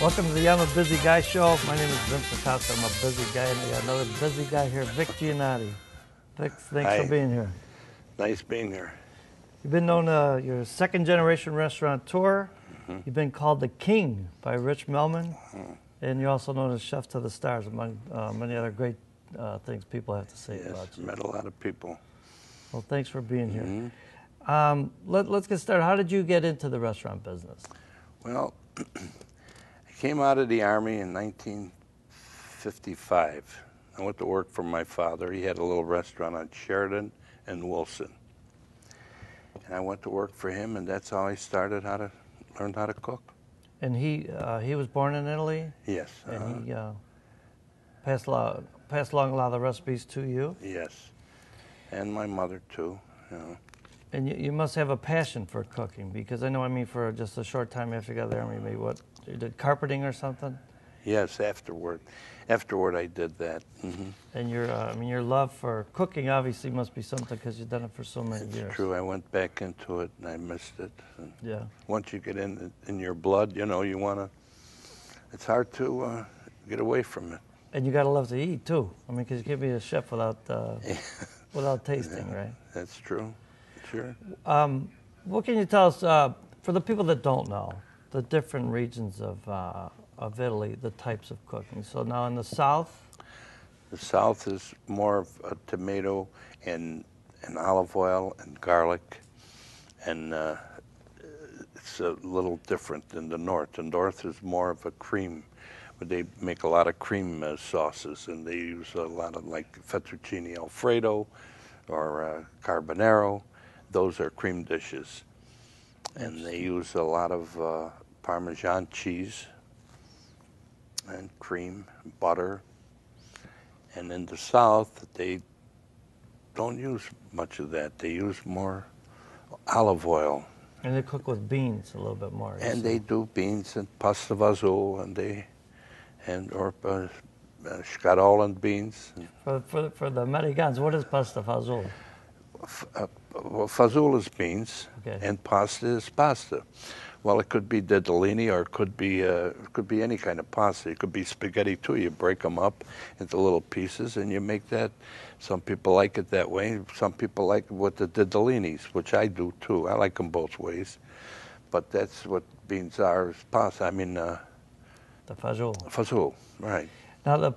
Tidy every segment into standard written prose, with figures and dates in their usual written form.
Welcome to the I'm a Busy Guy show. My name is Vince Acosta. I'm a busy guy, and I got another busy guy here, Vic Giannotti. Vic, thanks Hi. for being here. Nice being here. You've been known, you're a second-generation restaurateur. You've been called the King by Rich Melman, and you're also known as Chef to the Stars, among many other great things people have to say about you. Met a lot of people. Well, thanks for being here. Let's get started. How did you get into the restaurant business? Well, I came out of the Army in 1955. I went to work for my father. He had a little restaurant on Sheridan and Wilson. And I went to work for him, and that's how I learned how to cook. And he was born in Italy? Yes. And he passed along a lot of the recipes to you? Yes. And my mother, too. You know. And you must have a passion for cooking, because I know, for just a short time after you got out of the Army, maybe you did carpeting or something? Yes, afterward. Afterward, I did that. And your love for cooking obviously must be something, because you've done it for so many years. It's true. I went back into it, and I missed it. And yeah. Once you get in your blood, you want to. It's hard to get away from it. And you got to love to eat too. Because you can't be a chef without tasting, Yeah, right? That's true. Sure. What can you tell us for the people that don't know the different regions of Italy, the types of cooking? So now in the South. The South is more of a tomato and olive oil and garlic, and it's a little different than the North. The North is more of a cream, but they make a lot of cream sauces, and they use a lot of like fettuccine Alfredo or carbonaro. Those are cream dishes, and they use a lot of Parmesan cheese and cream, butter. And in the South, they don't use much of that. They use more olive oil. And they cook with beans a little bit more. And they do beans and pasta fazool, or scarolan beans. For the Americans, what is pasta fazool? Well, fazool is beans, okay. And pasta is pasta. Well, it could be ditalini, or it could be any kind of pasta. It could be spaghetti too. You break them up into little pieces, and you make that. Some people like it that way. Some people like it with the ditallinis, which I do too. I like them both ways. But that's what beans are: is pasta. The fazool. Fazool, right? Now,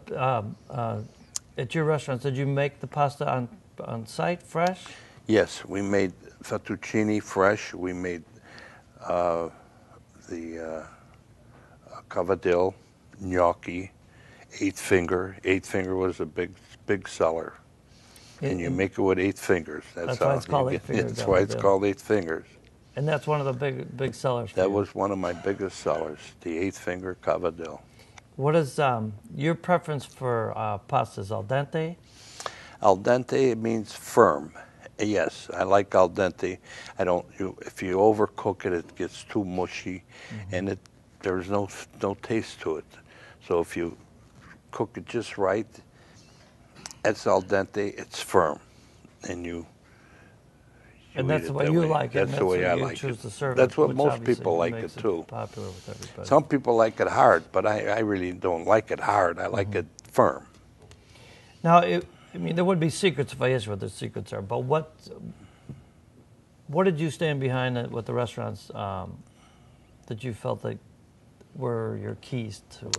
at your restaurants, did you make the pasta on site, fresh? Yes, we made fettuccine fresh. We made the cavadil, gnocchi, eight finger. Eight finger was a big seller, and you make it with 8 fingers. That's why it's called 8 fingers. That's why it's called 8 fingers. And that's one of the big sellers. That was one of my biggest sellers, the 8 finger cavadil. What is your preference for pastas? Al dente? Al dente means firm. Yes, I like al dente. If you overcook it, it gets too mushy, and there's no taste to it. So if you cook it just right, it's al dente. It's firm, and you and that's the way you like it. That's the way I like choose it. To serve that's it, what most people like it too. Popular with everybody. Some people like it hard, but I really don't like it hard. I like it firm. Now, there would be secrets if I asked you what the secrets are, but what did you stand behind with the restaurants that you felt like were your keys to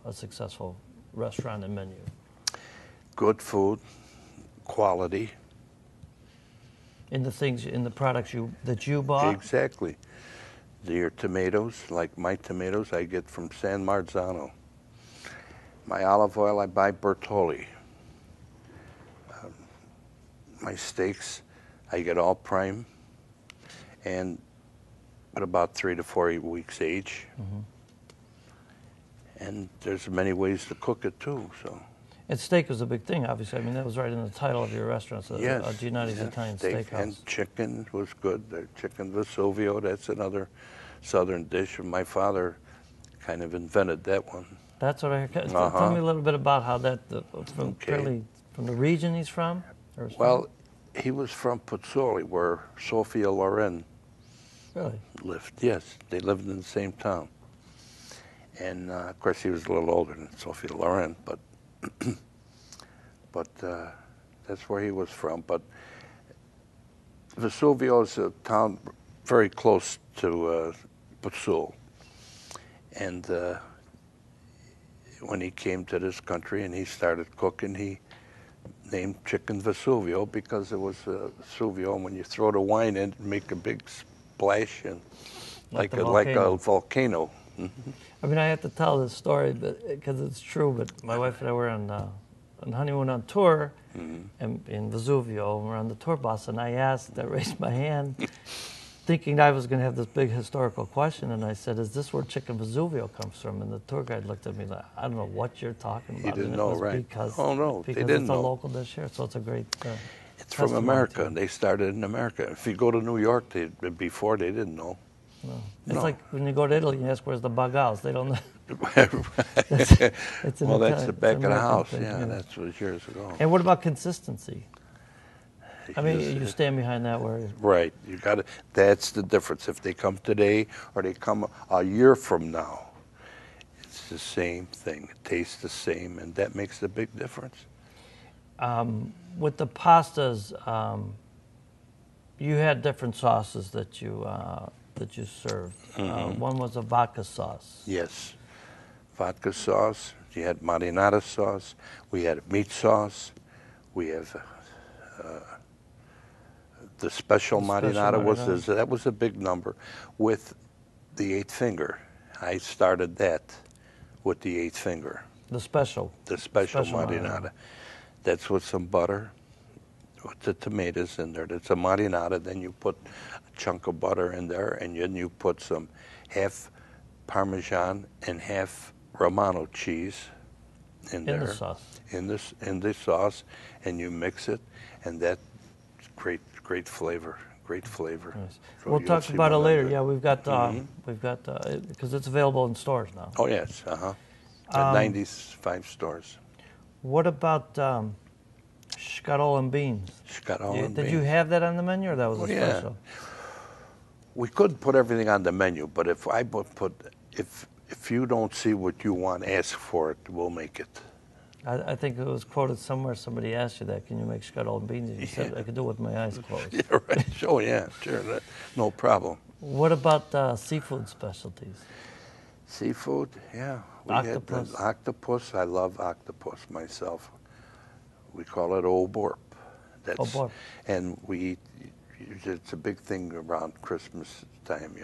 a successful restaurant and menu? Good food, quality. In the products that you bought? Exactly. Your tomatoes, like my tomatoes, I get from San Marzano. My olive oil, I buy Bertolli. My steaks, I get all prime, and at about 3 to 4 weeks age. And there's many ways to cook it too. So. And steak was a big thing, obviously. That was right in the title of your restaurant. So yes, Giannotti's Italian Steakhouse. And chicken was good. The chicken Vesuvio, that's another southern dish. My father kind of invented that one. That's what I heard. Tell me a little bit about how that, from the region he's from? Well, he was from Pozzuoli, where Sofia Loren really lived. Yes, they lived in the same town. And of course, he was a little older than Sophie Loren, but that's where he was from. But Vesuvio is a town very close to Puzzul. And when he came to this country and he started cooking, he named chicken Vesuvio because it was Vesuvio, and when you throw the wine in, it make a big splash and like a volcano. Mm-hmm. I mean, I have to tell this story because it's true, but my wife and I were on honeymoon on tour in Vesuvio, and we're on the tour bus, and I raised my hand, thinking I was going to have this big historical question, and I said, "Is this where chicken Vesuvio comes from?" And the tour guide looked at me like, "I don't know what you're talking about." He didn't know, right? Because, oh no, because they didn't it's know. a local dish here, so it's a great. It's from America. They started in America. If you go to New York, before they didn't know. No. It's like when you go to Italy and you ask where's the bagals. They don't know. Well, that's the back of the house. Thing, yeah, that was years ago. And what about consistency? I mean, you stand behind that where... Right. You got to. That's the difference. If they come today or they come a year from now, it's the same thing. It tastes the same, and that makes a big difference. With the pastas, you had different sauces that you served. One was a vodka sauce. Yes, vodka sauce. You had marinara sauce. We had meat sauce. We have the special marinara. That was a big number. With the 8 finger, I started that with the 8 finger. The special. The special marinara. That's with some butter, with the tomatoes in there. That's a marinara. Then you put a chunk of butter in there, and then you put some half Parmesan and half Romano cheese in there. In the sauce. In the sauce, and you mix it, and that's great flavor. Great flavor. Nice. So we'll talk about it later. Yeah, we've got because it's available in stores now. Oh yes, at 95 stores. What about scharol and beans? Did you have that on the menu, or that was a special? We could put everything on the menu, but if you don't see what you want, ask for it. We'll make it. I think it was quoted somewhere. Somebody asked you that. Can you make scharol and beans? And you said I could do it with my eyes closed. Yeah, right. Oh yeah, sure. No problem. What about seafood specialties? Seafood, yeah. Octopus. Had octopus. I love octopus myself. We call it oborp. Oborp. And we eat. It's a big thing around Christmas time,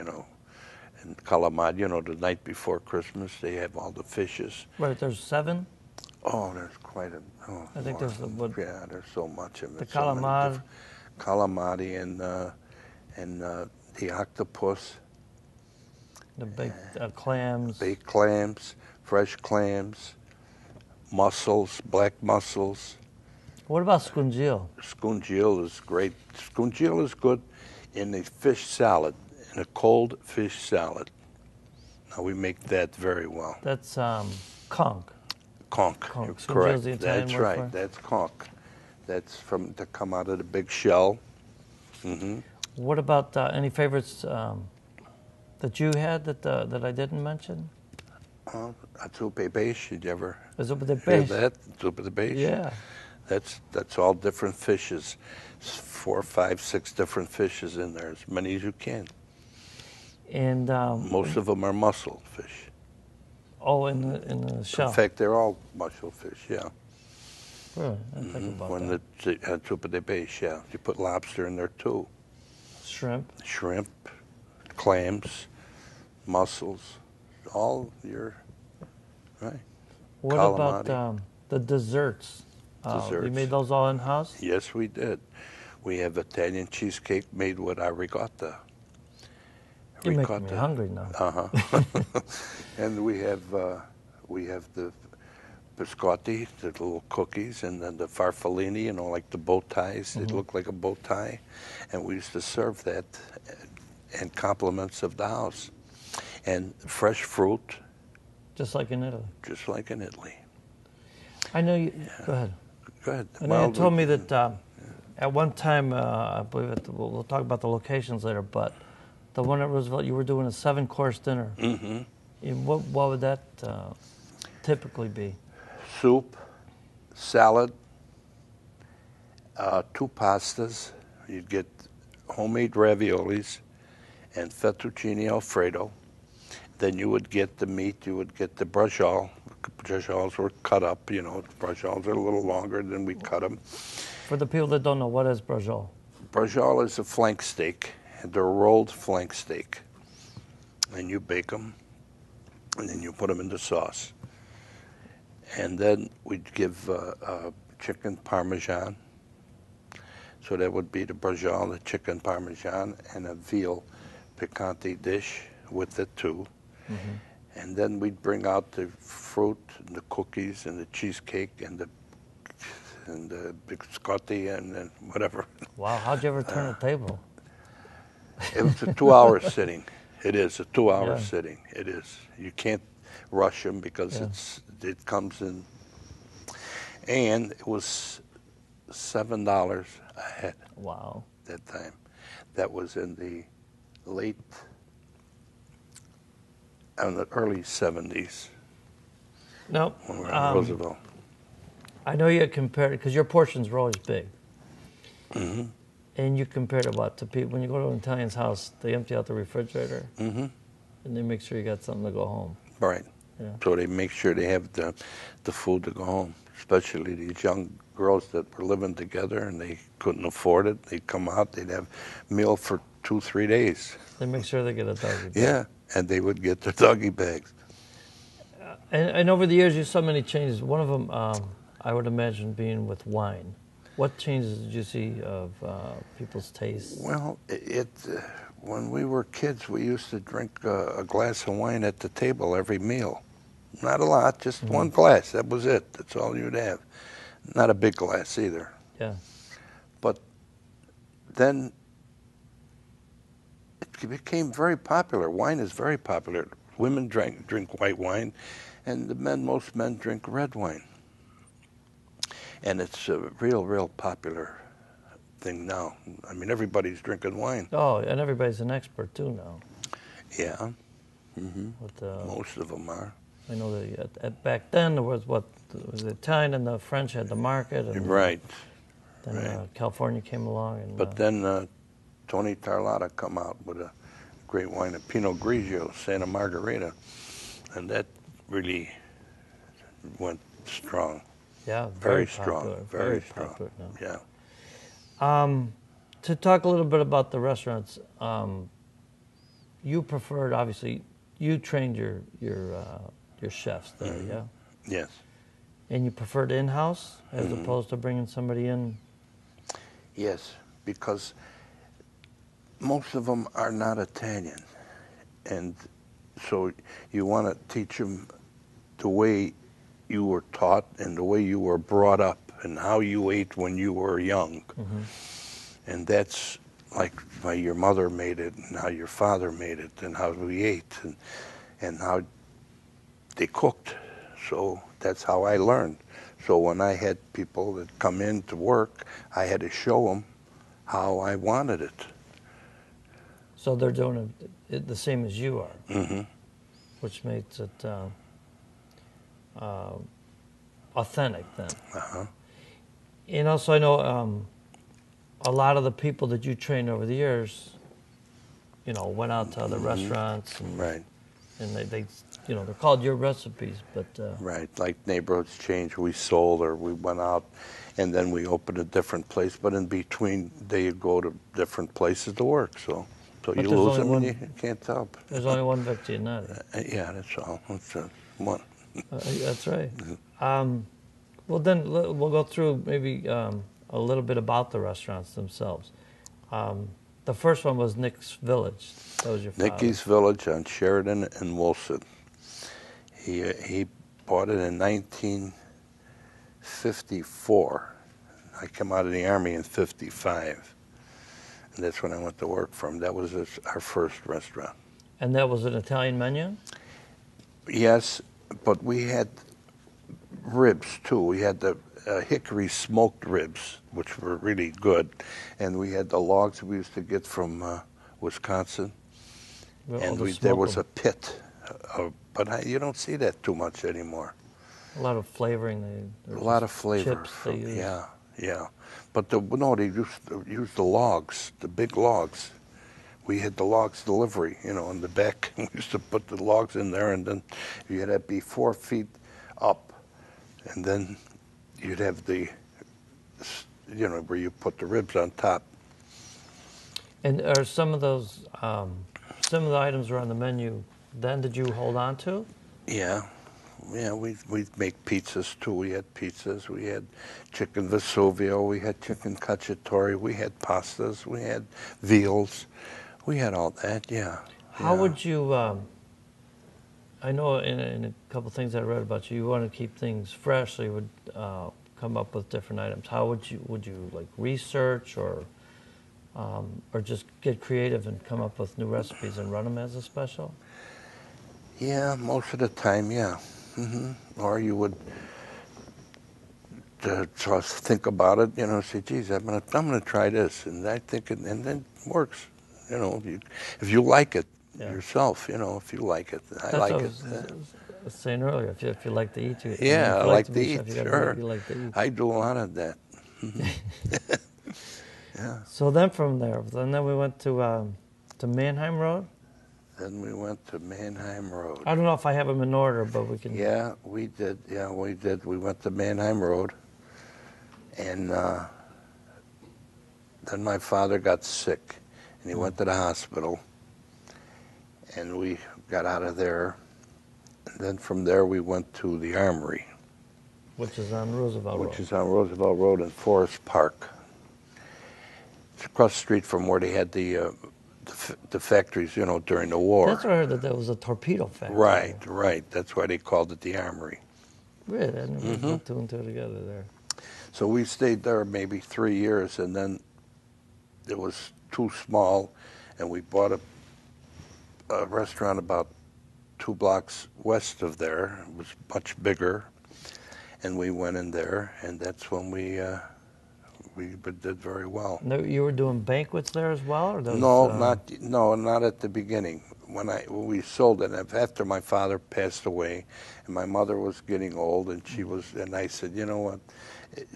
And calamari, the night before Christmas, they have all the fishes. Right. There's 7. Oh, there's quite a. Oh, I think there's there's so much of it. The calamari. Calamari and the octopus. The baked clams. Baked clams, fresh clams, mussels, black mussels. What about scungil? Scungil is great. Scungil is good in a fish salad, in a cold fish salad. Now we make that very well. That's conch. Conch. Correct. The Italian That's word right. for it? That's conch. That's to come out of the big shell. What about any favorites that you had that I didn't mention? Azupe beige. Did you ever Azupe de hear peixe. that? Azupe de beige. Yeah. That's all different fishes. 4, 5, 6 different fishes in there. As many as you can. And most of them are mussel fish. Oh, in the shell. In fact, they're all mussel fish. Yeah. Really? I didn't think about When that. the azupe de beige, yeah. You put lobster in there too. Shrimp, clams, mussels, all your right. What Calamari. about the desserts? Desserts. You made those all in house? Yes, we did. We have Italian cheesecake made with a ricotta. You're making me hungry now. And we have the biscotti, the little cookies, and then the farfallini, like the bow ties. They look like a bow tie. And we used to serve that and compliments of the house. And fresh fruit. Just like in Italy. Just like in Italy. I know you. Go ahead. Go ahead. I know you told me that at one time, I believe we'll talk about the locations later, but the one at Roosevelt, you were doing a 7-course dinner. And what would that typically be? Soup, salad, 2 pastas. You'd get homemade raviolis and fettuccine alfredo. Then you would get the meat. You would get the braciole. Bracioles were cut up. You know, bracioles are a little longer than we cut them. For the people that don't know, what is braciole? Braciole is a flank steak, and they're rolled flank steak. And you bake them, and then you put them in the sauce. And then we'd give chicken parmesan. So that would be the braciole, the chicken parmesan, and a veal picante dish with it too. Mm-hmm. And then we'd bring out the fruit, and the cookies, and the cheesecake, and the biscotti, and whatever. Wow, how'd you ever turn a table? It was a 2-hour sitting. It is a 2-hour Yeah. sitting. It is. You can't rush them because Yeah. it comes in. And it was $7 a head Wow. that time. That was in the early 70s No, when we were in Roosevelt. I know you compared it because your portions were always big. Mm-hmm. And you compared it what to people when you go to an Italian's house, they empty out the refrigerator Mm-hmm. and they make sure you got something to go home. Right. Yeah. So they make sure they have the food to go home, especially these young girls that were living together and they couldn't afford it. They'd come out, they'd have meal for 2-3 days. They make sure they get a doggy bag. Yeah, and they would get their doggy bags. And over the years, you saw many changes. One of them, I would imagine, being with wine. What changes did you see of people's tastes? Well, when we were kids, we used to drink a glass of wine at the table every meal. Not a lot, just one glass. That was it. That's all you'd have. Not a big glass either. Yeah. But then it became very popular. Wine is very popular. Women drink white wine, and most men drink red wine. And it's a real popular thing now. I mean, everybody's drinking wine. Oh, and everybody's an expert too now. Yeah. Mm-hmm. With, most of them are. I know that back then there was the Italian and the French had the market. And Right. Then Right. California came along. And, But then Tony Tarlotta come out with a great wine, a Pinot Grigio, Santa Margherita, and that really went strong. yeah, Very popular, strong. Very strong. popular now. Yeah. To talk a little bit about the restaurants, you preferred, obviously, you trained your chefs there, yeah? Yes. And you preferred in-house as opposed to bringing somebody in? Yes, because most of them are not Italian. And so you want to teach them the way you were taught and the way you were brought up and how you ate when you were young. Mm-hmm. And that's like how your mother made it and how your father made it and how we ate and how they cooked. So that's how I learned. So when I had people that come in to work, I had to show them how I wanted it. So they're doing it the same as you are, Mm-hmm. which makes it authentic then. Uh-huh. And also I know a lot of the people that you trained over the years, went out to other restaurants. And, Right. And they they're called your recipes, but... Right, like Neighborhoods Change, we sold or we went out and then we opened a different place, but in between they go to different places to work, so you there's lose only them one- and you can't help. There's only one Vic Giannotti. Yeah, that's all. That's one. That's right. Well, then we'll go through maybe a little bit about the restaurants themselves. The first one was Nick's Village. That was your father. Nicky's Village on Sheridan and Wilson. He bought it in 1954. I came out of the Army in 55. And that's when I went to work for him. That was our first restaurant. And that was an Italian menu? Yes, but we had ribs too. We had the hickory smoked ribs, which were really good. And we had the logs we used to get from Wisconsin. Well, And to there smoke was them. a pit But you don't see that too much anymore. A lot of flavoring. A lot of flavor. Chips they use. Yeah, yeah. But no, they used to use the logs, the big logs. We had the logs delivery, in the back. We used to put the logs in there, and then you had to be 4 feet up, and then you'd have the, where you put the ribs on top. And are some of those, some of the items were on the menu then, did you hold on to? Yeah. Yeah, we'd make pizzas too. We had pizzas. We had chicken Vesuvio. We had chicken cacciatore. We had pastas. We had veals. We had all that. Yeah. How would you? I know in a couple of things I read about you, you want to keep things fresh, so you would come up with different items. How would you like research or just get creative and come up with new recipes and run them as a special? Yeah, most of the time, yeah. Or you would just think about it, say, geez, I'm gonna try this, and I think and then it works. If you like it yourself, if you like it, I like it. I was saying earlier, if you like to eat, yeah, I like to eat. Sure, you like to eat. I do a lot of that. Yeah. So then from there, then we went to Mannheim Road. Then we went to Mannheim Road. I don't know if I have them in order, but we can. Yeah, we did. Yeah, we did. We went to Mannheim Road, and then my father got sick, and he went to the hospital, and we got out of there. And then from there, we went to the Armory, which is on Roosevelt Road. Which is on Roosevelt Road in Forest Park. It's across the street from where they had the factories, during the war. That's where I heard that was a torpedo factory. Right. That's why they called it the Armory. Really? I never put two and two together there. So we stayed there maybe 3 years, and then it was too small, and we bought a restaurant about 2 blocks west of there. It was much bigger, and we went in there, and that's when we did very well. No, you were doing banquets there as well, or those, not at the beginning. When we sold it after my father passed away, and my mother was getting old, and and I said, you know what,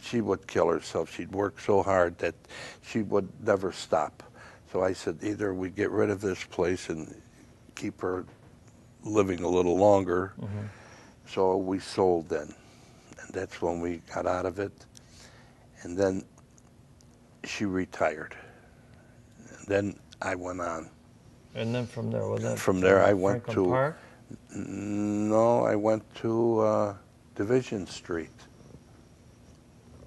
she would kill herself. She'd work so hard that she would never stop. So I said, either we get rid of this place and keep her living a little longer. So we sold then, and that's when we got out of it, and then she retired. And then I went on. And then from there, was that? From there, I went Franklin to. Park? No, I went to Division Street.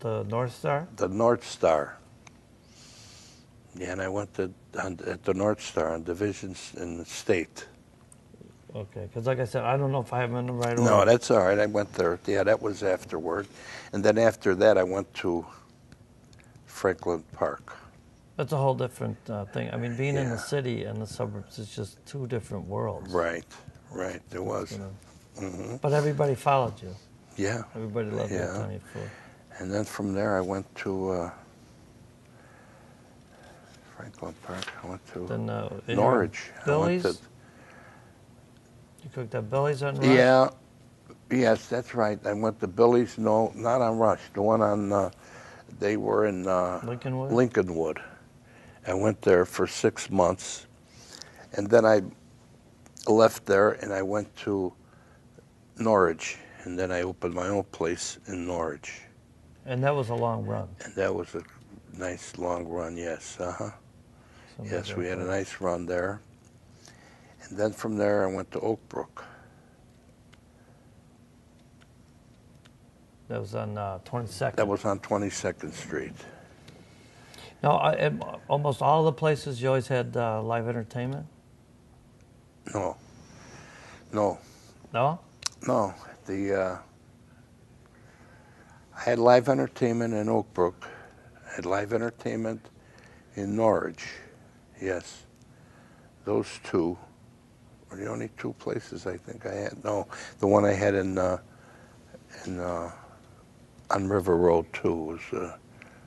The North Star? The North Star. Yeah, and I went at the North Star on Divisions in the State. Okay, because like I said, I don't know if I have them in the right order. No, that's all right. I went there. Yeah, that was afterward. And then after that, I went to Franklin Park. That's a whole different thing. I mean, being in the city and the suburbs is just two different worlds. Right. There was. But everybody followed you. Yeah. Everybody loved your Italian food. And then from there, I went to Franklin Park. I went to Norwich. Billy's? You cooked at Billy's on Rush? Yeah. Yes, that's right. I went to Billy's. No, not on Rush. The one on, they were in Lincolnwood? Lincolnwood. I went there for 6 months. And then I left there and I went to Norwich. And then I opened my own place in Norwich. And that was a long run. And that was a nice long run, yes. Yes, we had a nice run there. And then from there, I went to Oak Brook. That was on 22nd. That was on 22nd Street. Now, at almost all the places, you always had live entertainment? No. No? No. I had live entertainment in Oak Brook. I had live entertainment in Norwich. Yes. Those two were the only 2 places I think I had. No, the one I had on River Road too was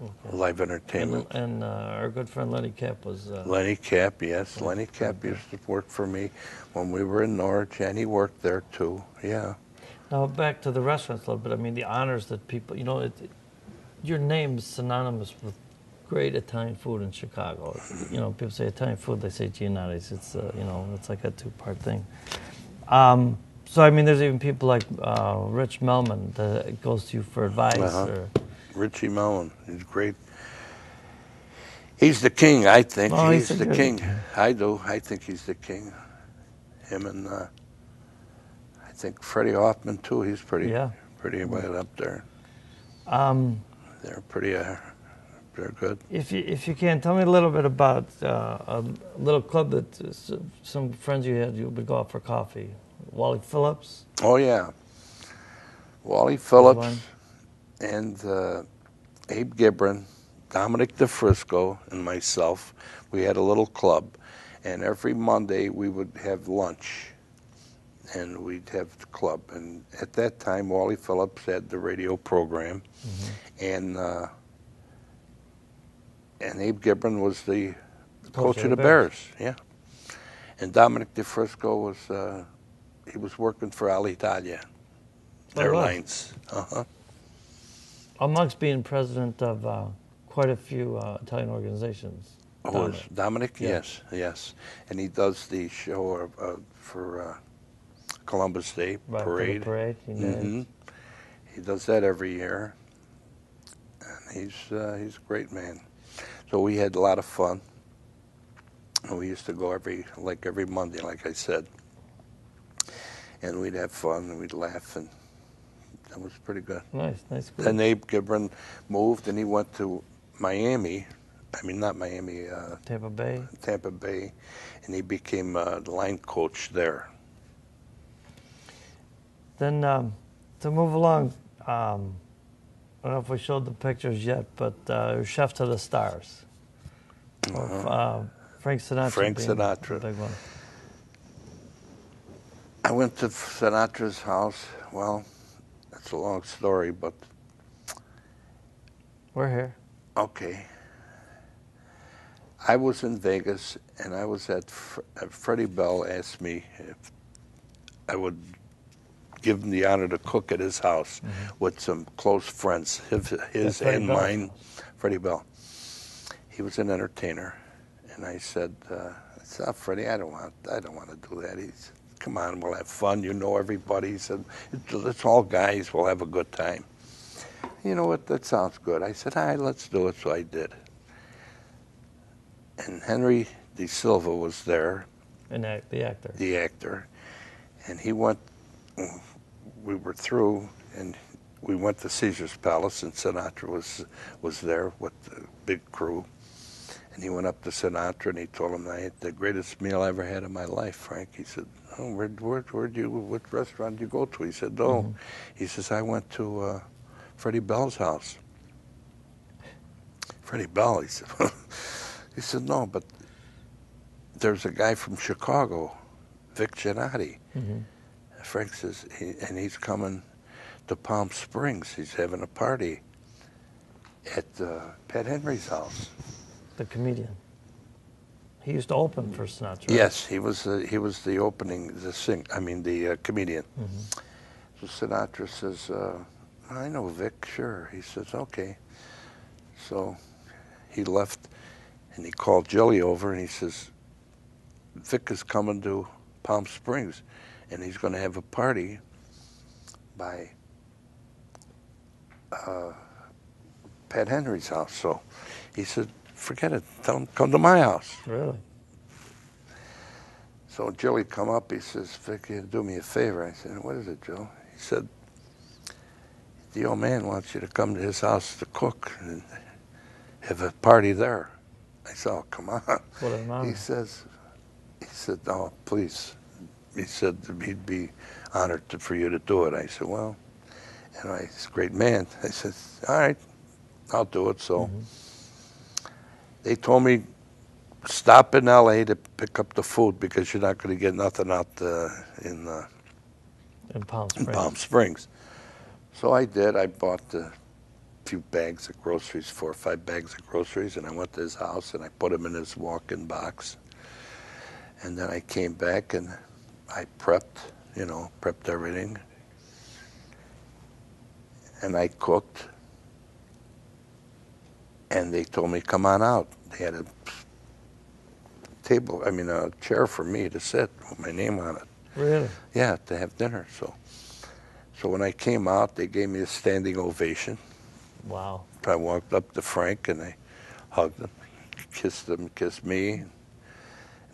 Okay. live entertainment. And our good friend Lenny Cap was... Lenny Cap, yes. Yeah, Lenny Cap okay. used to work for me when we were in Norwich, and he worked there too. Yeah. Now back to the restaurants a little bit. I mean, the honors that people, you know, your name's synonymous with great Italian food in Chicago. You know, people say Italian food, they say Giannotti's. It's you know, it's like a two-part thing. So I mean, there's even people like Rich Melman that goes to you for advice. Or Richie Mellon, he's great. He's the king, I think. Oh, he's the king. I do. I think he's the king. Him and I think Freddie Hoffman too. He's pretty right up there. They're pretty. They're good. If you can, tell me a little bit about a little club that some friends you had, you would go out for coffee. Wally Phillips? Oh, yeah. Wally Phillips and Abe Gibran, Dominic DeFrisco, and myself. We had a little club. And every Monday we would have lunch. And we'd have the club. And at that time, Wally Phillips had the radio program. Mm-hmm. And Abe Gibran was the coach of the Bears. Yeah. And Dominic DeFrisco was, he was working for Alitalia Airlines. Amongst being president of quite a few Italian organizations. Oh, Dominic? Yeah. Yes. And he does the show for Columbus Day Parade. For the parade. Mm-hmm. He does that every year. And he's a great man. So we had a lot of fun. And we used to go every Monday, like I said. And we'd have fun and we'd laugh, and that was pretty good. Nice. Good. Then Abe Gibran moved and he went to Miami. I mean, not Miami. Tampa Bay. Tampa Bay, and he became the line coach there. Then to move along, I don't know if we showed the pictures yet, but Chef to the Stars. Of, Frank Sinatra. Frank Sinatra. The big one. I went to Sinatra's house. Well, that's a long story, but... We're here. Okay. I was in Vegas, and I was at Freddie Bell asked me if I would give him the honor to cook at his house with some close friends, his and mine. Freddie Bell. He was an entertainer, and I said, Freddie, I don't want to do that. He said, come on, we'll have fun. You know everybody. He said, it's all guys. We'll have a good time. You know what? That sounds good. I said, all right, let's do it. So I did. And Henry De Silva was there. And the actor. The actor. And he went, we were through, and we went to Caesar's Palace, and Sinatra was there with the big crew. And he went up to Sinatra, and he told him, I had the greatest meal I ever had in my life, Frank. He said, oh, what restaurant did you go to? He said, no. Mm-hmm. He says, I went to Freddie Bell's house. Freddie Bell, he said. He said, no, but there's a guy from Chicago, Vic Giannotti. Mm-hmm. Frank says, and he's coming to Palm Springs. He's having a party at Pat Henry's house. The comedian. He used to open for Sinatra. Right? Yes, he was the opening, the comedian. Mm-hmm. So Sinatra says, I know Vic, sure. He says, okay. So he left, and he called Jelly over, and he says, Vic is coming to Palm Springs, and he's going to have a party by Pat Henry's house. So he said, forget it. Tell him come to my house. Really? So Joey come up. He says, Vic, you do me a favor. I said, what is it, Joe? He said, the old man wants you to come to his house to cook and have a party there. I said, oh, come on. What an honor. He said, no, please. He said he'd be honored for you to do it. I said, well, he's a great man. I said, all right, I'll do it. So they told me, stop in L.A. to pick up the food because you're not going to get nothing out in Palm Springs. So I did. I bought a few bags of groceries, 4 or 5 bags of groceries, and I went to his house and I put them in his walk-in box. And then I came back and I prepped everything. And I cooked. And they told me, come on out. They had a chair for me to sit with my name on it. Really? Yeah, to have dinner. So when I came out, they gave me a standing ovation. Wow. I walked up to Frank and I hugged him, kissed me. And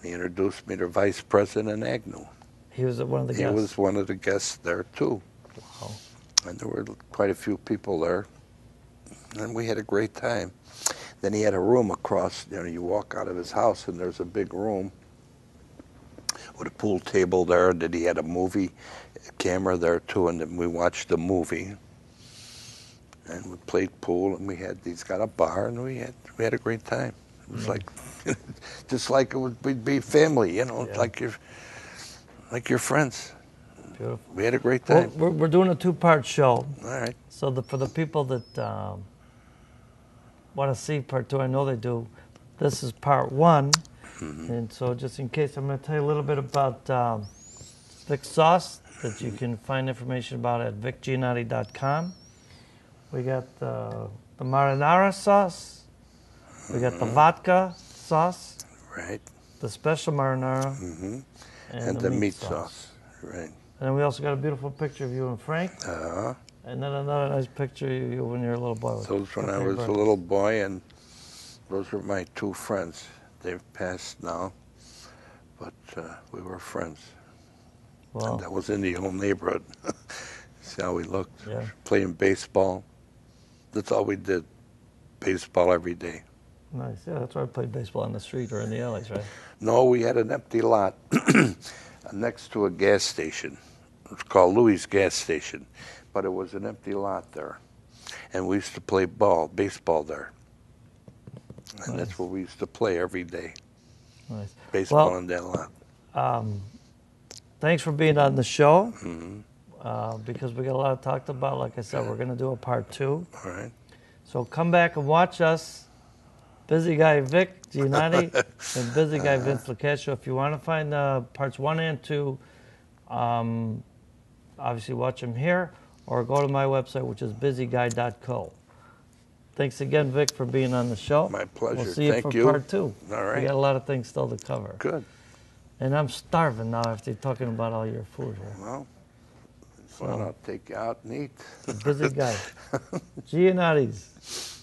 he introduced me to Vice President Agnew. He was one of the guests? He was one of the guests there, too. Wow. And there were quite a few people there. And we had a great time. Then he had a room across, you walk out of his house and there's a big room with a pool table there. That he had a movie camera there too, and then we watched the movie. And we played pool, and he's got a bar, and we had a great time. It was like, just like we'd be family, like your friends. Beautiful. We had a great time. Well, we're doing a 2-part show. All right. So for the people that want to see part 2, I know they do. This is part 1, and so just in case, I'm going to tell you a little bit about Vic sauce that you can find information about at vicgiannotti.com. We got the marinara sauce. We got the vodka sauce. Right. The special marinara. And the meat sauce. Right. And then we also got a beautiful picture of you and Frank. And then another nice picture of you when you're a little boy. Those when I was a little boy, and those were my 2 friends. They've passed now, but we were friends. Wow. And that was in the old neighborhood. See how we looked. Yeah. Playing baseball. That's all we did. Baseball every day. Nice. Yeah, that's why I played baseball on the street or in the alleys, right? No, we had an empty lot next to a gas station. It's called Louis Gas Station, but it was an empty lot there. And we used to play baseball there. And that's what we used to play every day. Nice. Baseball in that lot. Thanks for being on the show. Because we got a lot talked about. Like I said, we're going to do a part 2. All right. So come back and watch us. Busy Guy Vic Giannotti and Busy Guy Vince Locascio. If you want to find parts 1 and 2, obviously watch them here, or go to my website, which is busyguy.co. Thanks again, Vic, for being on the show. My pleasure. We'll see you for part 2. All right. We got a lot of things still to cover. Good. And I'm starving now after talking about all your food here. Well, I'll take you out and eat. Busy Guy. Giannotti's.